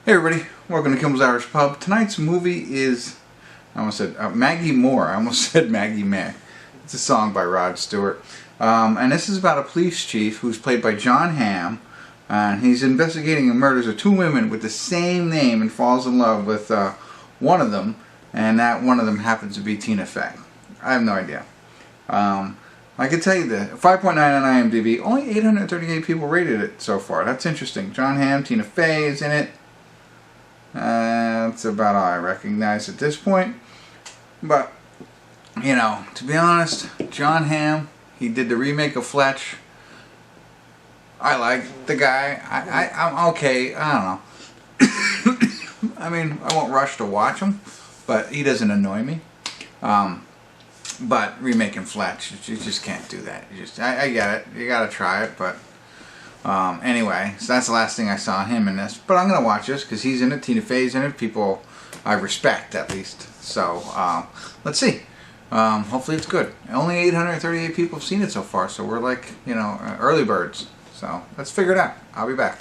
Hey everybody, welcome to Kimmel's Irish Pub. Tonight's movie is, I almost said Maggie Moore. I almost said Maggie May. It's a song by Rod Stewart. And this is about a police chief who's played by John Hamm. And he's investigating the murders of two women with the same name and falls in love with one of them. And that one of them happens to be Tina Fey. I have no idea. I can tell you that 5.9 on IMDb, only 838 people rated it so far. That's interesting. John Hamm, Tina Fey is in it. That's about all I recognize at this point. But, you know, to be honest, John Hamm, he did the remake of Fletch. I like the guy. I'm okay. I don't know. I mean, I won't rush to watch him, but he doesn't annoy me. But remaking Fletch, you just can't do that. I get it. You gotta try it, but anyway, so that's the last thing I saw him in this. But I'm gonna watch this because he's in it. Tina Fey's in it. People I respect at least. So let's see. Hopefully it's good. Only 838 people have seen it so far, so we're like, you know, early birds. So let's figure it out. I'll be back.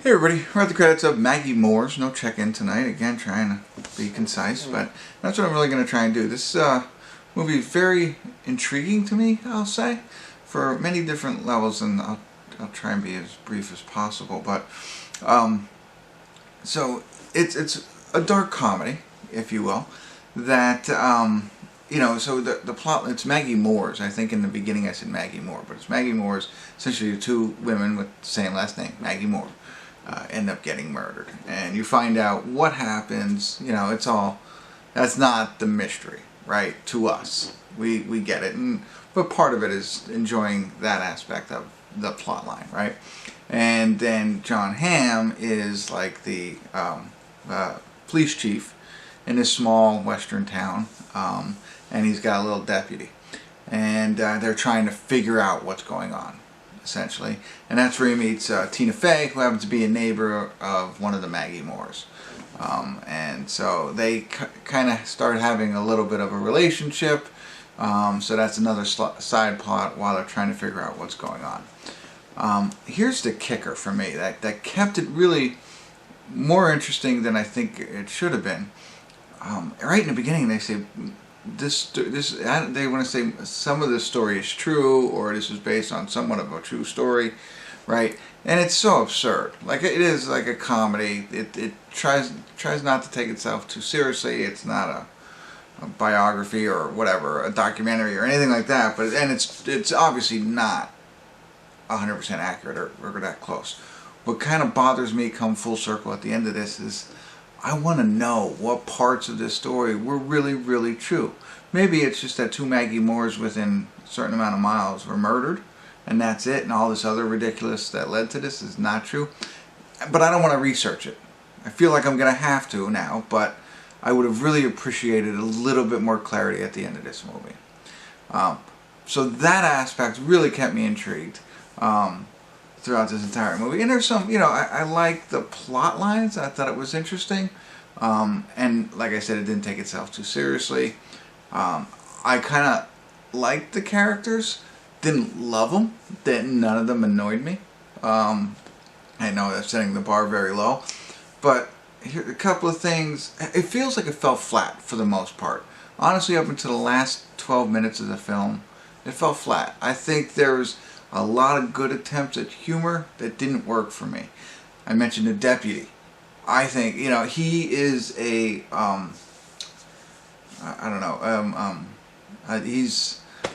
Hey everybody, we're at the credits of Maggie Moore's. No check-in tonight. Again, trying to be concise, but that's what I'm really going to try and do. This movie is very intriguing to me, I'll say, for many different levels, and I'll try and be as brief as possible. But so it's a dark comedy, if you will, that you know. So the plot, it's Maggie Moore's. I think in the beginning I said Maggie Moore, but it's Maggie Moore's. Essentially, two women with the same last name, Maggie Moore. End up getting murdered, and you find out what happens. You know, it's all, that's not the mystery, right? To us, we get it, but part of it is enjoying that aspect of the plot line, right? And then John Hamm is like the police chief in this small western town, and he's got a little deputy, and they're trying to figure out what's going on, essentially. And that's where he meets Tina Fey, who happens to be a neighbor of one of the Maggie Moores. And so they kind of start having a little bit of a relationship. So that's another side plot while they're trying to figure out what's going on. Here's the kicker for me that kept it really more interesting than I think it should have been. Right in the beginning they say, they want to say some of this story is true, or this is based on somewhat of a true story, right? And it's so absurd. Like, it is like a comedy. It tries not to take itself too seriously. It's not a biography or whatever, a documentary or anything like that. But it's obviously not 100% accurate or that close. What kind of bothers me come full circle at the end of this is, I want to know what parts of this story were really, really true. Maybe it's just that two Maggie Moores within a certain amount of miles were murdered, and that's it, and all this other ridiculous that led to this is not true. But I don't want to research it. I feel like I'm going to have to now, but I would have really appreciated a little bit more clarity at the end of this movie. So that aspect really kept me intrigued throughout this entire movie. And there's some, you know, I like the plot lines. I thought it was interesting. And like I said, it didn't take itself too seriously. I kind of liked the characters. Didn't love them. None of them annoyed me. I know that's setting the bar very low. But here, a couple of things. It feels like it fell flat for the most part. Honestly, up until the last 12 minutes of the film, it fell flat. I think there was a lot of good attempts at humor that didn't work for me. I mentioned the deputy. I think, you know, he is a, I don't know, I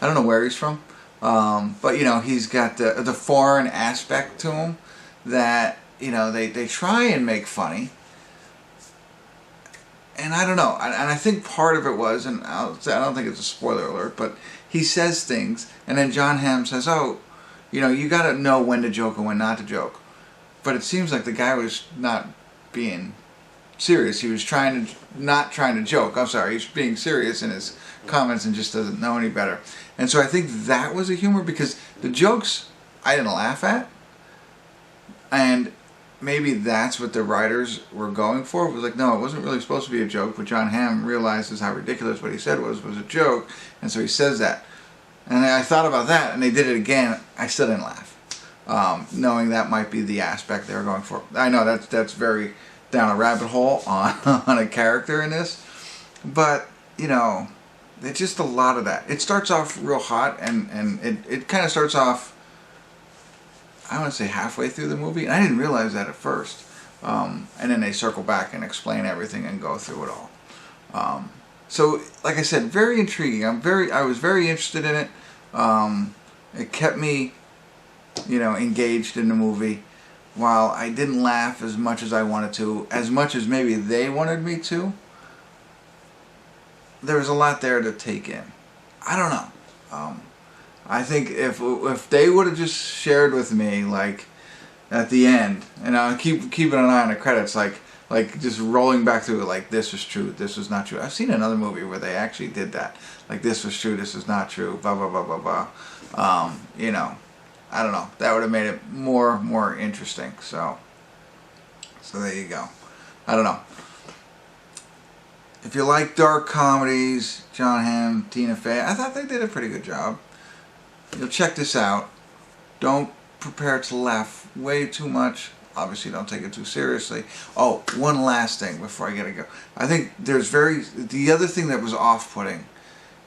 don't know where he's from, but, you know, he's got the foreign aspect to him that, you know, they try and make funny. And I don't know, and I think part of it was, and I don't think it's a spoiler alert, but he says things, and then John Hamm says, oh, you know, you gotta know when to joke and when not to joke. But it seems like the guy was not being serious. He was not trying to joke. I'm sorry, he's being serious in his comments and just doesn't know any better. And so I think that was a humor, because the jokes I didn't laugh at. And maybe that's what the writers were going for. It was like, no, it wasn't really supposed to be a joke, but John Hamm realizes how ridiculous what he said was a joke, and so he says that. And I thought about that, and they did it again. I still didn't laugh. knowing that might be the aspect they were going for. I know that's very down a rabbit hole on on a character in this, but you know, it's just a lot of that. It starts off real hot, and it kind of starts off, I want to say halfway through the movie, and I didn't realize that at first. And then they circle back and explain everything and go through it all. So, like I said, very intriguing. I was very interested in it. It kept me, you know, engaged in the movie. While I didn't laugh as much as I wanted to, as much as maybe they wanted me to, there was a lot there to take in. I don't know. I think if they would have just shared with me, like, at the end, and I'll keeping an eye on the credits, like just rolling back through it, like, this was true, this was not true. I've seen another movie where they actually did that, like, this was true, this was not true, blah blah blah blah blah. You know, I don't know. That would have made it more interesting. So there you go. I don't know. If you like dark comedies, Jon Hamm, Tina Fey, I thought they did a pretty good job. You'll check this out. Don't prepare to laugh way too much. Obviously, don't take it too seriously. Oh, one last thing before I gotta go. I think there's the other thing that was off-putting,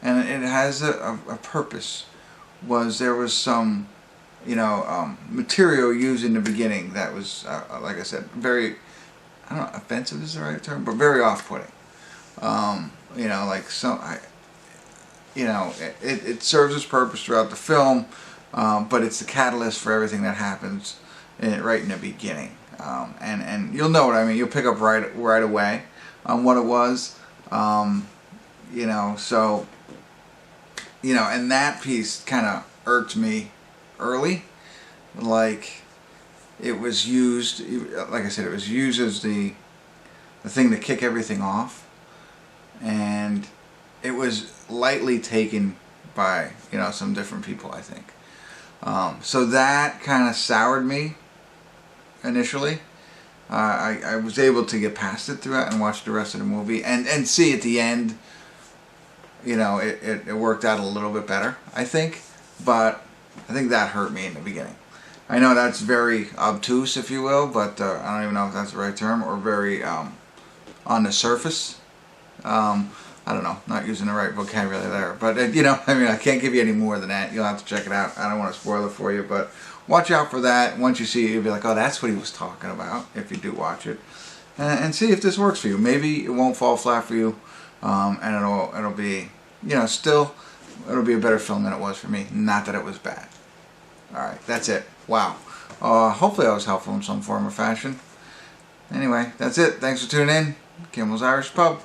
and it has a purpose, was there was some, you know, material used in the beginning that was, like I said, very, I don't know, offensive is the right term, but very off-putting. You know, like you know, it serves its purpose throughout the film, but it's the catalyst for everything that happens right in the beginning. And you'll know what I mean. You'll pick up right away on what it was. You know, so, you know, and that piece kind of irked me early. Like, it was used, like I said, it was used as the thing to kick everything off. And it was lightly taken by, you know, some different people, I think. So that kind of soured me initially. I was able to get past it throughout and watch the rest of the movie and see at the end, you know, it worked out a little bit better, I think. But I think that hurt me in the beginning. I know that's very obtuse, if you will, but I don't even know if that's the right term, or very on the surface. I don't know, not using the right vocabulary there, but you know, I mean, I can't give you any more than that. You'll have to check it out. I don't want to spoil it for you, but watch out for that. Once you see it, you'll be like, oh, that's what he was talking about, if you do watch it, and see if this works for you. Maybe it won't fall flat for you, and it'll be, you know, still, it'll be a better film than it was for me. Not that it was bad. All right, that's it. Wow. Hopefully I was helpful in some form or fashion. Anyway, that's it. Thanks for tuning in. Kimmel's Irish Pub.